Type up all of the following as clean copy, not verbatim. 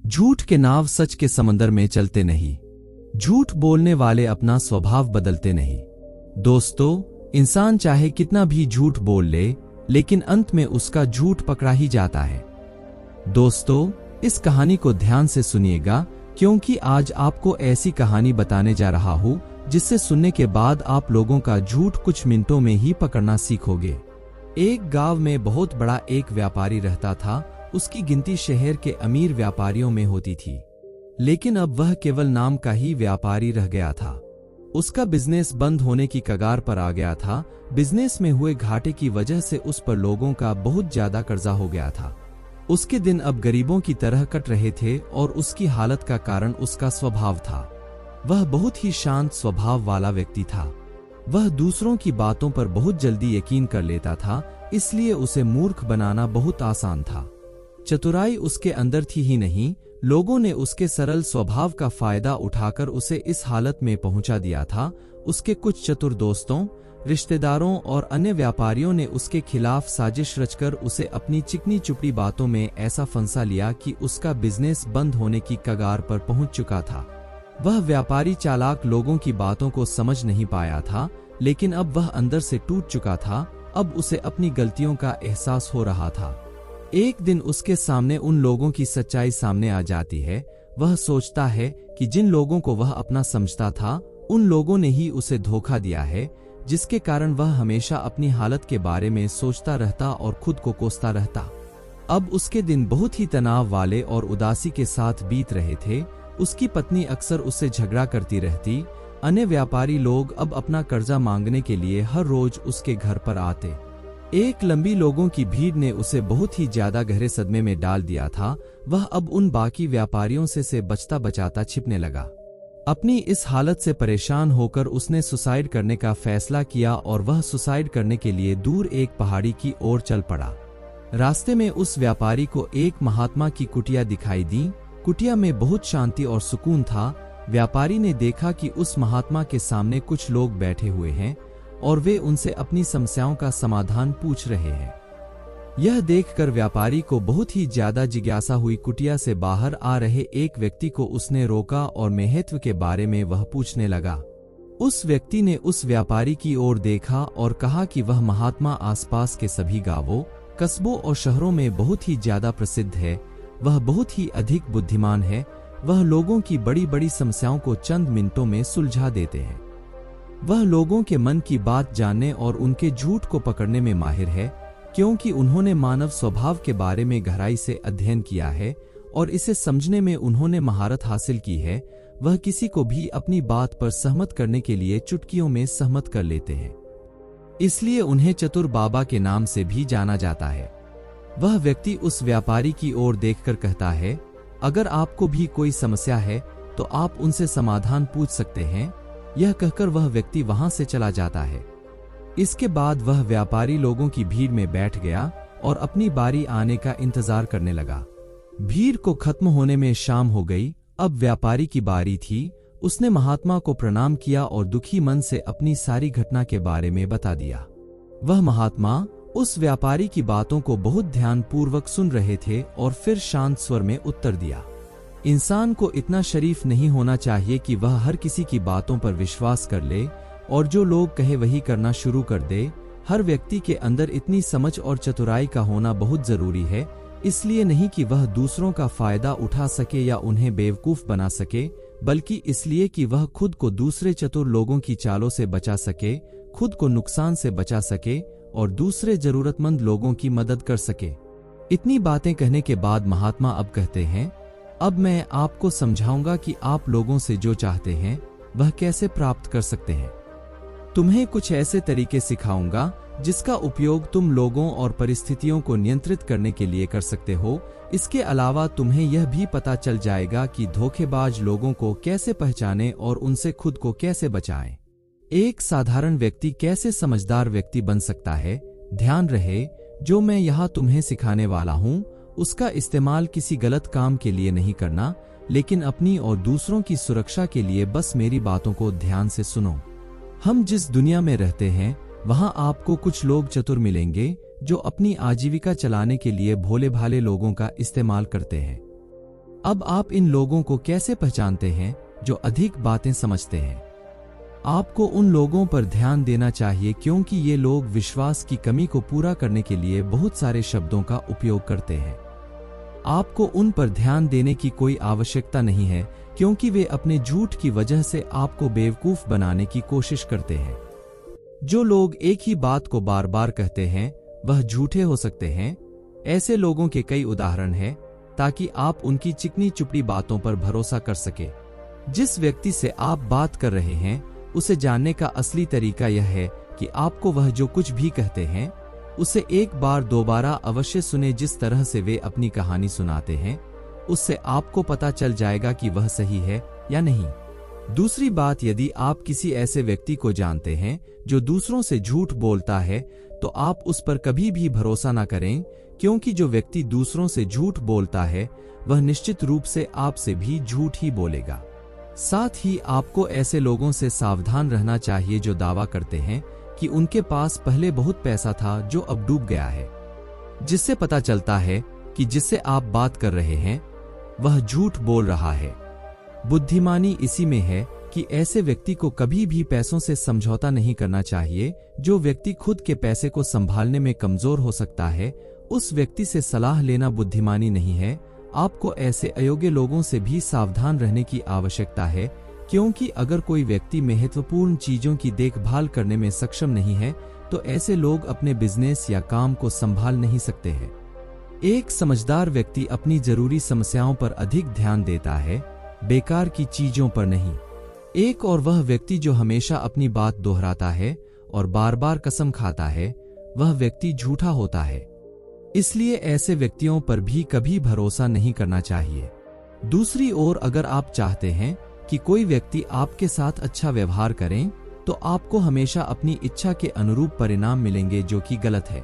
झूठ के नाव सच के समंदर में चलते नहीं। झूठ बोलने वाले अपना स्वभाव बदलते नहीं। दोस्तों, इंसान चाहे कितना भी झूठ बोल ले, लेकिन अंत में उसका झूठ पकड़ा ही जाता है। दोस्तों, इस कहानी को ध्यान से सुनिएगा, क्योंकि आज आपको ऐसी कहानी बताने जा रहा हूं जिससे सुनने के बाद आप लोगों का झूठ कुछ मिनटों में ही पकड़ना सीखोगे। एक गांव में बहुत बड़ा एक व्यापारी रहता था। उसकी गिनती शहर के अमीर व्यापारियों में होती थी, लेकिन अब वह केवल नाम का ही व्यापारी रह गया था। उसका बिजनेस बंद होने की कगार पर आ गया था। बिजनेस में हुए घाटे की वजह से उस पर लोगों का बहुत ज्यादा कर्जा हो गया था। उसके दिन अब गरीबों की तरह कट रहे थे और उसकी हालत का कारण उसका स्वभाव था। वह बहुत ही शांत स्वभाव वाला व्यक्ति था। वह दूसरों की बातों पर बहुत जल्दी यकीन कर लेता था, इसलिए उसे मूर्ख बनाना बहुत आसान था। चतुराई उसके अंदर थी ही नहीं, लोगों ने उसके सरल स्वभाव का फायदा उठाकर उसे इस हालत में पहुंचा दिया था। उसके कुछ चतुर दोस्तों, रिश्तेदारों और अन्य व्यापारियों ने उसके खिलाफ साजिश रचकर उसे अपनी चिकनी चुपड़ी बातों में ऐसा फंसा लिया कि उसका बिजनेस बंद होने की कगार पर पहुंच चुका था। वह व्यापारी चालाक लोगों की बातों को समझ नहीं पाया था, लेकिन अब वह अंदर से टूट चुका था। अब उसे अपनी गलतियों का एहसास हो रहा था। एक दिन उसके सामने उन लोगों की सच्चाई सामने आ जाती है। वह सोचता है कि जिन लोगों को वह अपना समझता था, उन लोगों ने ही उसे धोखा दिया है, जिसके कारण वह हमेशा अपनी हालत के बारे में सोचता रहता और खुद को कोसता रहता। अब उसके दिन बहुत ही तनाव वाले और उदासी के साथ बीत रहे थे। उसकी पत्नी अक्सर उससे झगड़ा करती रहती। अन्य व्यापारी लोग अब अपना कर्जा मांगने के लिए हर रोज उसके घर पर आते। एक लंबी लोगों की भीड़ ने उसे बहुत ही ज्यादा गहरे सदमे में डाल दिया था। वह अब उन बाकी व्यापारियों से बचता बचाता छिपने लगा। अपनी इस हालत से परेशान होकर उसने सुसाइड करने का फैसला किया और वह सुसाइड करने के लिए दूर एक पहाड़ी की ओर चल पड़ा। रास्ते में उस व्यापारी को एक महात्मा की कुटिया दिखाई दी। कुटिया में बहुत शांति और सुकून था। व्यापारी ने देखा कि उस महात्मा के सामने कुछ लोग बैठे हुए हैं और वे उनसे अपनी समस्याओं का समाधान पूछ रहे हैं। यह देखकर व्यापारी को बहुत ही ज्यादा जिज्ञासा हुई। कुटिया से बाहर आ रहे एक व्यक्ति को उसने रोका और महत्व के बारे में वह पूछने लगा। उस व्यक्ति ने उस व्यापारी की ओर देखा और कहा कि वह महात्मा आसपास के सभी गांवों, कस्बों और शहरों में बहुत ही ज्यादा प्रसिद्ध है। वह बहुत ही अधिक बुद्धिमान है। वह लोगों की बड़ी बड़ी समस्याओं को चंद मिनटों में सुलझा देते हैं। वह लोगों के मन की बात जानने और उनके झूठ को पकड़ने में माहिर है, क्योंकि उन्होंने मानव स्वभाव के बारे में गहराई से अध्ययन किया है और इसे समझने में उन्होंने महारत हासिल की है। वह किसी को भी अपनी बात पर सहमत करने के लिए चुटकियों में सहमत कर लेते हैं, इसलिए उन्हें चतुर बाबा के नाम से भी जाना जाता है। वह व्यक्ति उस व्यापारी की ओर देखकर कहता है, अगर आपको भी कोई समस्या है तो आप उनसे समाधान पूछ सकते हैं। यह कहकर वह व्यक्ति वहां से चला जाता है। इसके बाद वह व्यापारी लोगों की भीड़ में बैठ गया और अपनी बारी आने का इंतजार करने लगा। भीड़ को खत्म होने में शाम हो गई। अब व्यापारी की बारी थी। उसने महात्मा को प्रणाम किया और दुखी मन से अपनी सारी घटना के बारे में बता दिया। वह महात्मा उस व्यापारी की बातों को बहुत ध्यानपूर्वक सुन रहे थे और फिर शांत स्वर में उत्तर दिया। इंसान को इतना शरीफ नहीं होना चाहिए कि वह हर किसी की बातों पर विश्वास कर ले और जो लोग कहे वही करना शुरू कर दे। हर व्यक्ति के अंदर इतनी समझ और चतुराई का होना बहुत जरूरी है, इसलिए नहीं कि वह दूसरों का फायदा उठा सके या उन्हें बेवकूफ बना सके, बल्कि इसलिए कि वह खुद को दूसरे चतुर लोगों की चालों से बचा सके, खुद को नुकसान से बचा सके और दूसरे जरूरतमंद लोगों की मदद कर सके। इतनी बातें कहने के बाद महात्मा अब कहते हैं, अब मैं आपको समझाऊंगा कि आप लोगों से जो चाहते हैं वह कैसे प्राप्त कर सकते हैं। तुम्हें कुछ ऐसे तरीके सिखाऊंगा जिसका उपयोग तुम लोगों और परिस्थितियों को नियंत्रित करने के लिए कर सकते हो। इसके अलावा तुम्हें यह भी पता चल जाएगा कि धोखेबाज लोगों को कैसे पहचानें और उनसे खुद को कैसे बचाएं। एक साधारण व्यक्ति कैसे समझदार व्यक्ति बन सकता है। ध्यान रहे, जो मैं यहाँ तुम्हें सिखाने वाला हूँ उसका इस्तेमाल किसी गलत काम के लिए नहीं करना, लेकिन अपनी और दूसरों की सुरक्षा के लिए। बस मेरी बातों को ध्यान से सुनो। हम जिस दुनिया में रहते हैं वहां आपको कुछ लोग चतुर मिलेंगे जो अपनी आजीविका चलाने के लिए भोले भाले लोगों का इस्तेमाल करते हैं। अब आप इन लोगों को कैसे पहचानते हैं जो अधिक बातें समझते हैं? आपको उन लोगों पर ध्यान देना चाहिए क्योंकि ये लोग विश्वास की कमी को पूरा करने के लिए बहुत सारे शब्दों का उपयोग करते हैं। आपको उन पर ध्यान देने की कोई आवश्यकता नहीं है क्योंकि वे अपने झूठ की वजह से आपको बेवकूफ बनाने की कोशिश करते हैं। जो लोग एक ही बात को बार बार कहते हैं वह झूठे हो सकते हैं। ऐसे लोगों के कई उदाहरण हैं ताकि आप उनकी चिकनी चुपड़ी बातों पर भरोसा कर सके। जिस व्यक्ति से आप बात कर रहे हैं उसे जानने का असली तरीका यह है कि आपको वह जो कुछ भी कहते हैं उसे एक बार दोबारा अवश्य सुने। जिस तरह से वे अपनी कहानी सुनाते हैं उससे आपको पता चल जाएगा कि वह सही है या नहीं। दूसरी बात, यदि आप किसी ऐसे व्यक्ति को जानते हैं जो दूसरों से झूठ बोलता है तो आप उस पर कभी भी भरोसा न करें क्योंकि जो व्यक्ति दूसरों से झूठ बोलता है वह निश्चित रूप से आपसे भी झूठ ही बोलेगा। साथ ही आपको ऐसे लोगों से सावधान रहना चाहिए जो दावा करते हैं कि उनके पास पहले बहुत पैसा था जो अब डूब गया है, जिससे पता चलता है कि जिससे आप बात कर रहे हैं वह झूठ बोल रहा है। बुद्धिमानी इसी में है कि ऐसे व्यक्ति को कभी भी पैसों से समझौता नहीं करना चाहिए। जो व्यक्ति खुद के पैसे को संभालने में कमजोर हो सकता है उस व्यक्ति से सलाह लेना बुद्धिमानी नहीं है। आपको ऐसे अयोग्य लोगों से भी सावधान रहने की आवश्यकता है क्योंकि अगर कोई व्यक्ति महत्वपूर्ण चीजों की देखभाल करने में सक्षम नहीं है तो ऐसे लोग अपने बिजनेस या काम को संभाल नहीं सकते हैं। एक समझदार व्यक्ति अपनी जरूरी समस्याओं पर अधिक ध्यान देता है, बेकार की चीजों पर नहीं। एक और वह व्यक्ति जो हमेशा अपनी बात दोहराता है और बार बार कसम खाता है वह व्यक्ति झूठा होता है। इसलिए ऐसे व्यक्तियों पर भी कभी भरोसा नहीं करना चाहिए। दूसरी ओर, अगर आप चाहते हैं कि कोई व्यक्ति आपके साथ अच्छा व्यवहार करें तो आपको हमेशा अपनी इच्छा के अनुरूप परिणाम मिलेंगे जो कि गलत है।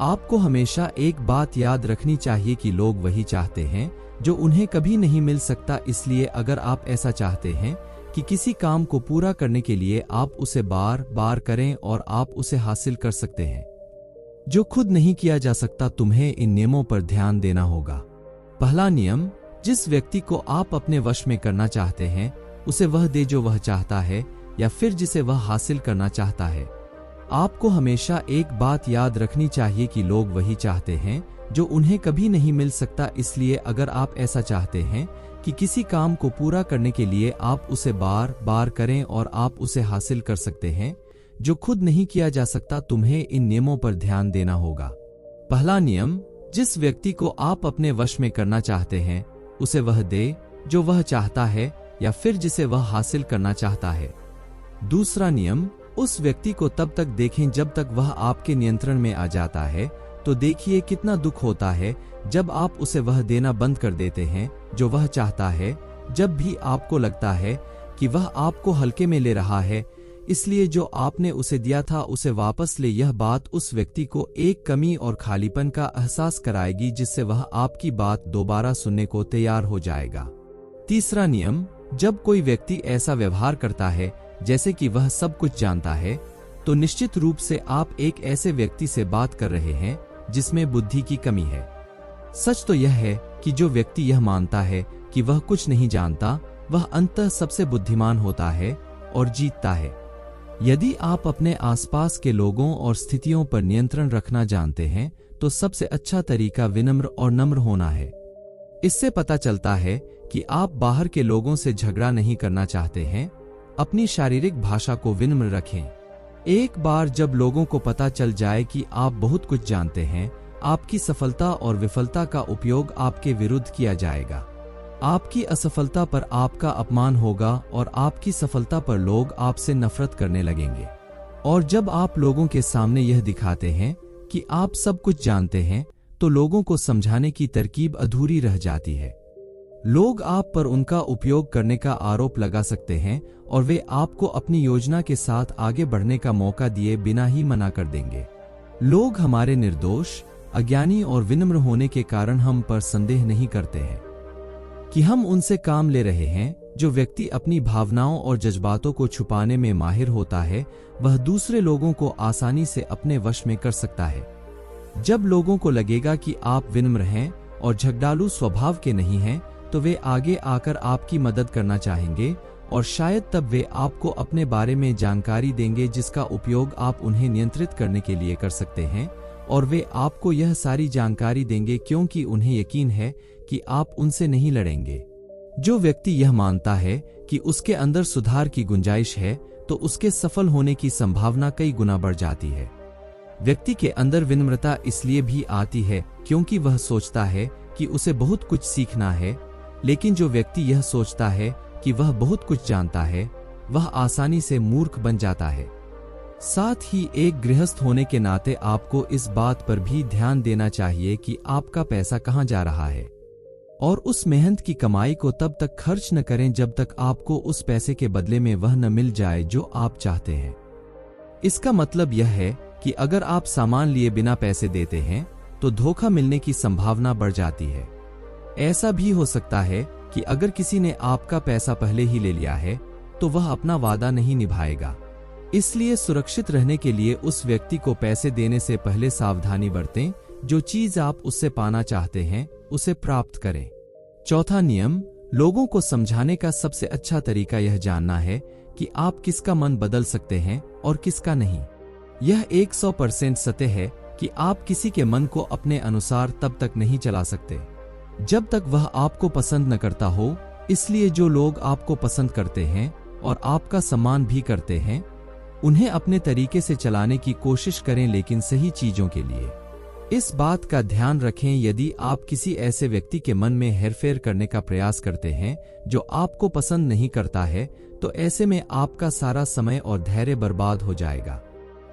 आपको हमेशा एक बात याद रखनी चाहिए कि लोग वही चाहते हैं जो उन्हें कभी नहीं मिल सकता। इसलिए अगर आप ऐसा चाहते हैं कि किसी काम को पूरा करने के लिए आप उसे बार बार करें और आप उसे हासिल कर सकते हैं जो खुद नहीं किया जा सकता, तुम्हें इन नियमों पर ध्यान देना होगा। पहला नियम, जिस व्यक्ति को आप अपने वश में करना चाहते हैं उसे वह दे जो वह चाहता है या फिर जिसे वह हासिल करना चाहता है। आपको हमेशा एक बात याद रखनी चाहिए कि लोग वही चाहते हैं जो उन्हें कभी नहीं मिल सकता। इसलिए अगर आप ऐसा चाहते हैं कि किसी काम को पूरा करने के लिए आप उसे बार बार करें और आप उसे हासिल कर सकते हैं जो खुद नहीं किया जा सकता, तुम्हें इन नियमों पर ध्यान देना होगा। पहला नियम, जिस व्यक्ति को आप अपने वश में करना चाहते हैं उसे वह दे जो वह चाहता है या फिर जिसे वह हासिल करना चाहता है। दूसरा नियम, उस व्यक्ति को तब तक देखें जब तक वह आपके नियंत्रण में आ जाता है। तो देखिए कितना दुख होता है जब आप उसे वह देना बंद कर देते हैं जो वह चाहता है। जब भी आपको लगता है कि वह आपको हल्के में ले रहा है, इसलिए जो आपने उसे दिया था उसे वापस ले। यह बात उस व्यक्ति को एक कमी और खालीपन का एहसास कराएगी जिससे वह आपकी बात दोबारा सुनने को तैयार हो जाएगा। तीसरा नियम, जब कोई व्यक्ति ऐसा व्यवहार करता है जैसे कि वह सब कुछ जानता है तो निश्चित रूप से आप एक ऐसे व्यक्ति से बात कर रहे हैं जिसमें बुद्धि की कमी है। सच तो यह है कि जो व्यक्ति यह मानता है कि वह कुछ नहीं जानता वह अंततः सबसे बुद्धिमान होता है और जीतता है। यदि आप अपने आसपास के लोगों और स्थितियों पर नियंत्रण रखना जानते हैं तो सबसे अच्छा तरीका विनम्र और नम्र होना है। इससे पता चलता है कि आप बाहर के लोगों से झगड़ा नहीं करना चाहते हैं। अपनी शारीरिक भाषा को विनम्र रखें। एक बार जब लोगों को पता चल जाए कि आप बहुत कुछ जानते हैं, आपकी सफलता और विफलता का उपयोग आपके विरुद्ध किया जाएगा। आपकी असफलता पर आपका अपमान होगा और आपकी सफलता पर लोग आपसे नफरत करने लगेंगे। और जब आप लोगों के सामने यह दिखाते हैं कि आप सब कुछ जानते हैं तो लोगों को समझाने की तरकीब अधूरी रह जाती है। लोग आप पर उनका उपयोग करने का आरोप लगा सकते हैं और वे आपको अपनी योजना के साथ आगे बढ़ने का मौका दिए बिना ही मना कर देंगे। लोग हमारे निर्दोष, अज्ञानी और विनम्र होने के कारण हम पर संदेह नहीं करते हैं कि हम उनसे काम ले रहे हैं। जो व्यक्ति अपनी भावनाओं और जज्बातों को छुपाने में माहिर होता है वह दूसरे लोगों को आसानी से अपने वश में कर सकता है। जब लोगों को लगेगा कि आप विनम्र हैं और झगड़ालू स्वभाव के नहीं हैं तो वे आगे आकर आपकी मदद करना चाहेंगे और शायद तब वे आपको अपने बारे में जानकारी देंगे जिसका उपयोग आप उन्हें नियंत्रित करने के लिए कर सकते हैं, और वे आपको यह सारी जानकारी देंगे क्योंकि उन्हें यकीन है कि आप उनसे नहीं लड़ेंगे। जो व्यक्ति यह मानता है कि उसके अंदर सुधार की गुंजाइश है, तो उसके सफल होने की संभावना कई गुना बढ़ जाती है। व्यक्ति के अंदर विनम्रता इसलिए भी आती है क्योंकि वह सोचता है कि उसे बहुत कुछ सीखना है, लेकिन जो व्यक्ति यह सोचता है कि वह बहुत कुछ जानता है, वह आसानी से मूर्ख बन जाता है। साथ ही एक गृहस्थ होने के नाते आपको इस बात पर भी ध्यान देना चाहिए कि आपका पैसा कहां जा रहा है, और उस मेहनत की कमाई को तब तक खर्च न करें जब तक आपको उस पैसे के बदले में वह न मिल जाए जो आप चाहते हैं। इसका मतलब यह है कि अगर आप सामान लिए बिना पैसे देते हैं तो धोखा मिलने की संभावना बढ़ जाती है। ऐसा भी हो सकता है कि अगर किसी ने आपका पैसा पहले ही ले लिया है तो वह अपना वादा नहीं निभाएगा। इसलिए सुरक्षित रहने के लिए उस व्यक्ति को पैसे देने से पहले सावधानी बरतें। जो चीज आप उससे पाना चाहते हैं उसे प्राप्त करें। चौथा नियम, लोगों को समझाने का सबसे अच्छा तरीका यह जानना है कि आप किसका मन बदल सकते हैं और किसका नहीं। यह 100% सत्य है कि आप किसी के मन को अपने अनुसार तब तक नहीं चला सकते जब तक वह आपको पसंद न करता हो। इसलिए जो लोग आपको पसंद करते हैं और आपका सम्मान भी करते हैं, उन्हें अपने तरीके से चलाने की कोशिश करें, लेकिन सही चीजों के लिए। इस बात का ध्यान रखें, यदि आप किसी ऐसे व्यक्ति के मन में हेरफेर करने का प्रयास करते हैं जो आपको पसंद नहीं करता है, तो ऐसे में आपका सारा समय और धैर्य बर्बाद हो जाएगा।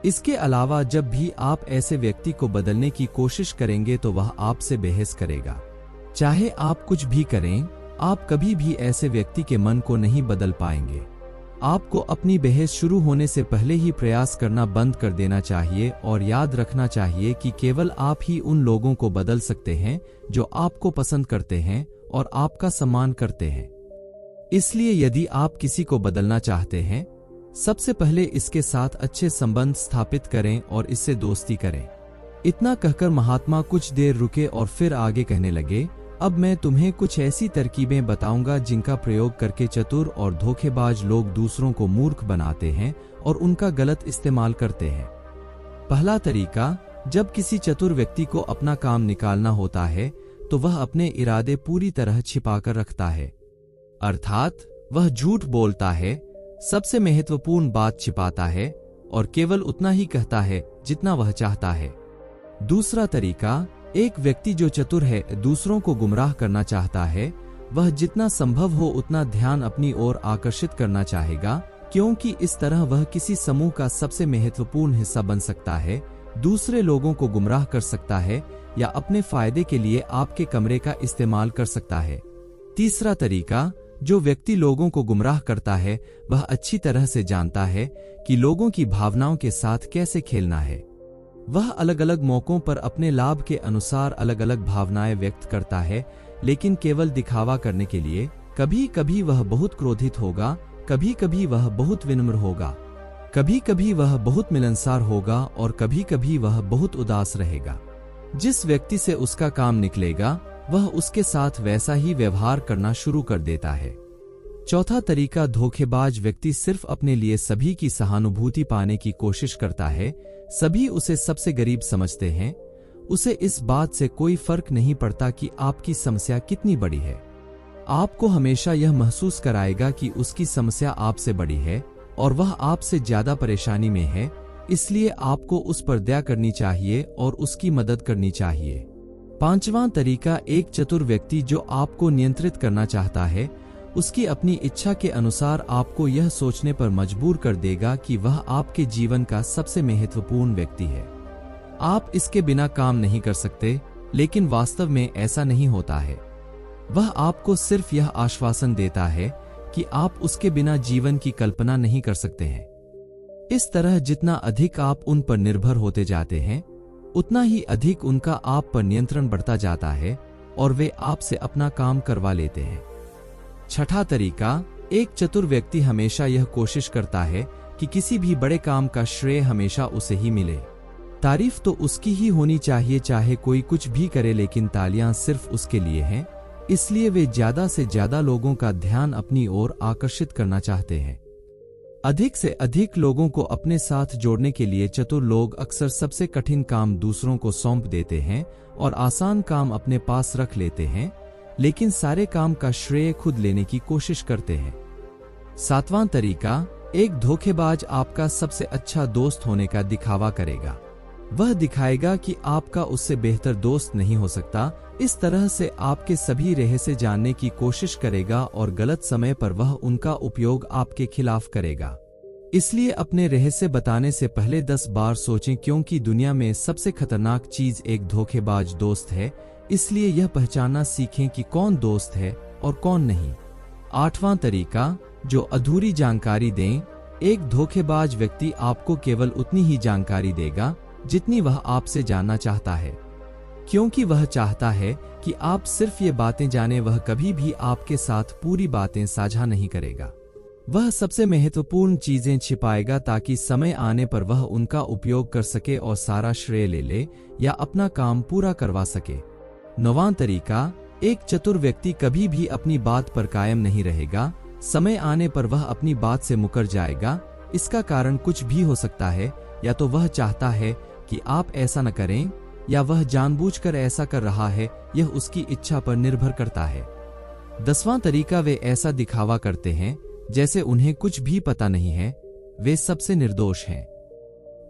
इसके अलावा जब भी आप ऐसे व्यक्ति को बदलने की कोशिश करेंगे तो वह आपसे बहस करेगा। चाहे आप कुछ भी करें, आप कभी भी ऐसे व्यक्ति के मन को नहीं बदल पाएंगे। आपको अपनी बहस शुरू होने से पहले ही प्रयास करना बंद कर देना चाहिए और याद रखना चाहिए कि केवल आप ही उन लोगों को बदल सकते हैं जो आपको पसंद करते हैं और आपका सम्मान करते हैं। इसलिए यदि आप किसी को बदलना चाहते हैं, सबसे पहले इसके साथ अच्छे संबंध स्थापित करें और इससे दोस्ती करें। इतना कहकर महात्मा कुछ देर रुके और फिर आगे कहने लगे, अब मैं तुम्हें कुछ ऐसी तरकीबें बताऊंगा जिनका प्रयोग करके चतुर और धोखेबाज लोग दूसरों को मूर्ख बनाते हैं और उनका गलत इस्तेमाल करते हैं। पहला तरीका, जब किसी चतुर व्यक्ति को अपना काम निकालना होता है तो वह अपने इरादे पूरी तरह छिपाकर रखता है, अर्थात वह झूठ बोलता है, सबसे महत्वपूर्ण बात छिपाता है और केवल उतना ही कहता है जितना वह चाहता है। दूसरा तरीका, एक व्यक्ति जो चतुर है, दूसरों को गुमराह करना चाहता है, वह जितना संभव हो उतना ध्यान अपनी ओर आकर्षित करना चाहेगा, क्योंकि इस तरह वह किसी समूह का सबसे महत्वपूर्ण हिस्सा बन सकता है, दूसरे लोगों को गुमराह कर सकता है या अपने फायदे के लिए आपके कमरे का इस्तेमाल कर सकता है। तीसरा तरीका, जो व्यक्ति लोगों को गुमराह करता है वह अच्छी तरह से जानता है कि लोगों की भावनाओं के साथ कैसे खेलना है। वह अलग अलग मौकों पर अपने लाभ के अनुसार अलग अलग भावनाएं व्यक्त करता है, लेकिन केवल दिखावा करने के लिए। कभी कभी वह बहुत क्रोधित होगा, कभी कभी वह बहुत विनम्र होगा, कभी कभी वह बहुत मिलनसार होगा और कभी कभी वह बहुत उदास रहेगा। जिस व्यक्ति से उसका काम निकलेगा वह उसके साथ वैसा ही व्यवहार करना शुरू कर देता है। चौथा तरीका, धोखेबाज व्यक्ति सिर्फ अपने लिए सभी की सहानुभूति पाने की कोशिश करता है। सभी उसे सबसे गरीब समझते हैं, उसे इस बात से कोई फर्क नहीं पड़ता कि आपकी समस्या कितनी बड़ी है। आपको हमेशा यह महसूस कराएगा कि उसकी समस्या आपसे बड़ी है और वह आपसे ज्यादा परेशानी में है, इसलिए आपको उस पर दया करनी चाहिए और उसकी मदद करनी चाहिए। पांचवां तरीका, एक चतुर व्यक्ति जो आपको नियंत्रित करना चाहता है, उसकी अपनी इच्छा के अनुसार आपको यह सोचने पर मजबूर कर देगा कि वह आपके जीवन का सबसे महत्वपूर्ण व्यक्ति है। आप इसके बिना काम नहीं कर सकते, लेकिन वास्तव में ऐसा नहीं होता है। वह आपको सिर्फ यह आश्वासन देता है कि आप उसके बिना जीवन की कल्पना नहीं कर सकते हैं। इस तरह जितना अधिक आप उन पर निर्भर होते जाते हैं, उतना ही अधिक उनका आप पर नियंत्रण बढ़ता जाता है और वे आपसे अपना काम करवा लेते हैं। छठा तरीका, एक चतुर व्यक्ति हमेशा यह कोशिश करता है कि किसी भी बड़े काम का श्रेय हमेशा उसे ही मिले। तारीफ तो उसकी ही होनी चाहिए, चाहे कोई कुछ भी करे, लेकिन तालियां सिर्फ उसके लिए हैं। इसलिए वे ज्यादा से ज्यादा लोगों का ध्यान अपनी ओर आकर्षित करना चाहते हैं। अधिक से अधिक लोगों को अपने साथ जोड़ने के लिए चतुर लोग अक्सर सबसे कठिन काम दूसरों को सौंप देते हैं और आसान काम अपने पास रख लेते हैं, लेकिन सारे काम का श्रेय खुद लेने की कोशिश करते हैं। 7वां तरीका, एक धोखेबाज आपका सबसे अच्छा दोस्त होने का दिखावा करेगा। वह दिखाएगा कि आपका उससे बेहतर दोस्त नहीं हो सकता। इस तरह से आपके सभी रहस्य जानने की कोशिश करेगा और गलत समय पर वह उनका उपयोग आपके खिलाफ करेगा। इसलिए अपने रहस्य बताने से पहले 10 बार सोचें, क्योंकि दुनिया में सबसे खतरनाक चीज एक धोखेबाज दोस्त है। इसलिए यह पहचानना सीखें कि कौन दोस्त है और कौन नहीं। 8वां तरीका, जो अधूरी जानकारी दें। एक धोखेबाज व्यक्ति आपको केवल उतनी ही जानकारी देगा जितनी वह आपसे जानना चाहता है, क्योंकि वह चाहता है कि आप सिर्फ ये बातें जानें। वह कभी भी आपके साथ पूरी बातें साझा नहीं करेगा। वह सबसे महत्वपूर्ण चीजें छिपाएगा ताकि समय आने पर वह उनका उपयोग कर सके और सारा श्रेय ले ले या अपना काम पूरा करवा सके। 9वां तरीका, एक चतुर व्यक्ति कभी भी अपनी बात पर कायम नहीं रहेगा। समय आने पर वह अपनी बात से मुकर जाएगा। इसका कारण कुछ भी हो सकता है, या तो वह चाहता है कि आप ऐसा न करें, या वह जानबूझकर ऐसा कर रहा है। यह उसकी इच्छा पर निर्भर करता है। 10वां तरीका, वे ऐसा दिखावा करते हैं जैसे उन्हें कुछ भी पता नहीं है। वे सबसे निर्दोष हैं,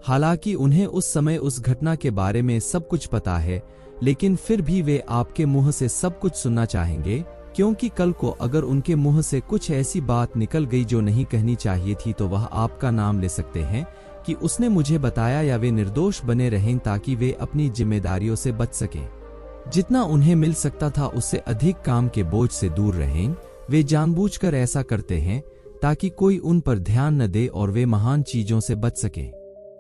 हालांकि उन्हें उस समय उस घटना के बारे में सब कुछ पता है, लेकिन फिर भी वे आपके मुंह से सब कुछ सुनना चाहेंगे, क्योंकि कल को अगर उनके मुंह से कुछ ऐसी बात निकल गई जो नहीं कहनी चाहिए थी, तो वह आपका नाम ले सकते हैं कि उसने मुझे बताया, या वे निर्दोष बने रहें ताकि वे अपनी जिम्मेदारियों से बच सकें। जितना उन्हें मिल सकता था उससे अधिक काम के बोझ से दूर रहें। वे जानबूझकर ऐसा करते हैं ताकि कोई उन पर ध्यान न दे और वे महान चीजों से बच सकें।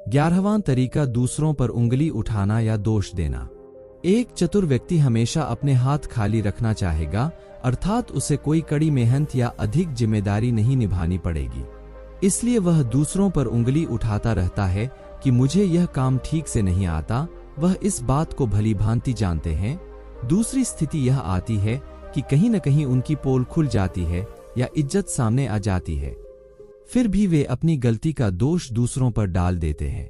11वां तरीका, दूसरों पर उंगली उठाना या दोष देना। एक चतुर व्यक्ति हमेशा अपने हाथ खाली रखना चाहेगा, अर्थात उसे कोई कड़ी मेहनत या अधिक जिम्मेदारी नहीं निभानी पड़ेगी। इसलिए वह दूसरों पर उंगली उठाता रहता है कि मुझे यह काम ठीक से नहीं आता। वह इस बात को भली भांति जानते हैं। दूसरी स्थिति यह आती है कि कहीं न कहीं उनकी पोल खुल जाती है या इज्जत सामने आ जाती है, फिर भी वे अपनी गलती का दोष दूसरों पर डाल देते हैं।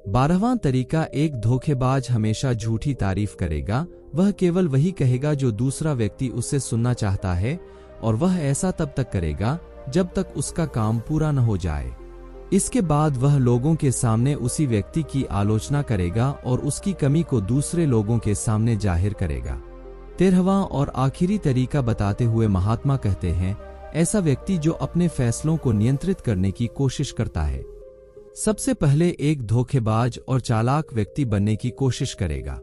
12वां तरीका, एक धोखेबाज हमेशा झूठी तारीफ करेगा। वह केवल वही कहेगा जो दूसरा व्यक्ति उससे सुनना चाहता है, और वह ऐसा तब तक करेगा जब तक उसका काम पूरा न हो जाए। इसके बाद वह लोगों के सामने उसी व्यक्ति की आलोचना करेगा और उसकी कमी को दूसरे लोगों के सामने जाहिर करेगा। 13वां और आखिरी तरीका बताते हुए महात्मा कहते हैं, ऐसा व्यक्ति जो अपने फैसलों को नियंत्रित करने की कोशिश करता है, सबसे पहले एक धोखेबाज और चालाक व्यक्ति बनने की कोशिश करेगा।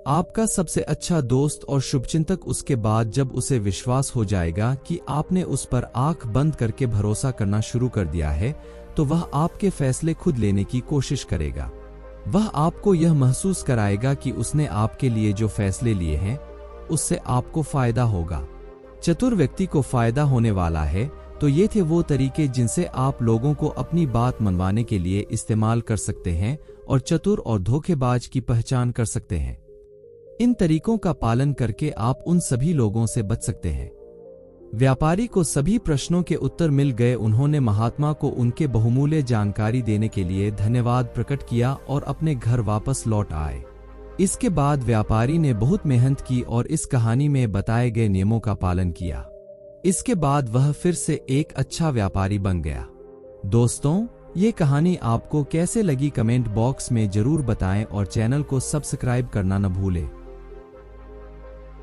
आपका सबसे अच्छा दोस्त और शुभचिंतक उसके बाद जब उसे विश्वास हो जाएगा कि आपने उस पर आंख बंद करके भरोसा करना शुरू कर दिया है, तो वह आपके फैसले खुद लेने की कोशिश करेगा। वह आपको यह महसूस कराएगा कि उसने आपके लिए जो फैसले लिए हैं उससे आपको फायदा होगा। चतुर व्यक्ति को फायदा होने वाला है। तो ये थे वो तरीके जिनसे आप लोगों को अपनी बात मनवाने के लिए इस्तेमाल कर सकते हैं और चतुर और धोखेबाज की पहचान कर सकते हैं। इन तरीकों का पालन करके आप उन सभी लोगों से बच सकते हैं। व्यापारी को सभी प्रश्नों के उत्तर मिल गए। उन्होंने महात्मा को उनके बहुमूल्य जानकारी देने के लिए धन्यवाद प्रकट किया और अपने घर वापस लौट आए। इसके बाद व्यापारी ने बहुत मेहनत की और इस कहानी में बताए गए नियमों का पालन किया। इसके बाद वह फिर से एक अच्छा व्यापारी बन गया। दोस्तों, ये कहानी आपको कैसे लगी कमेंट बॉक्स में जरूर बताएं और चैनल को सब्सक्राइब करना न भूलें।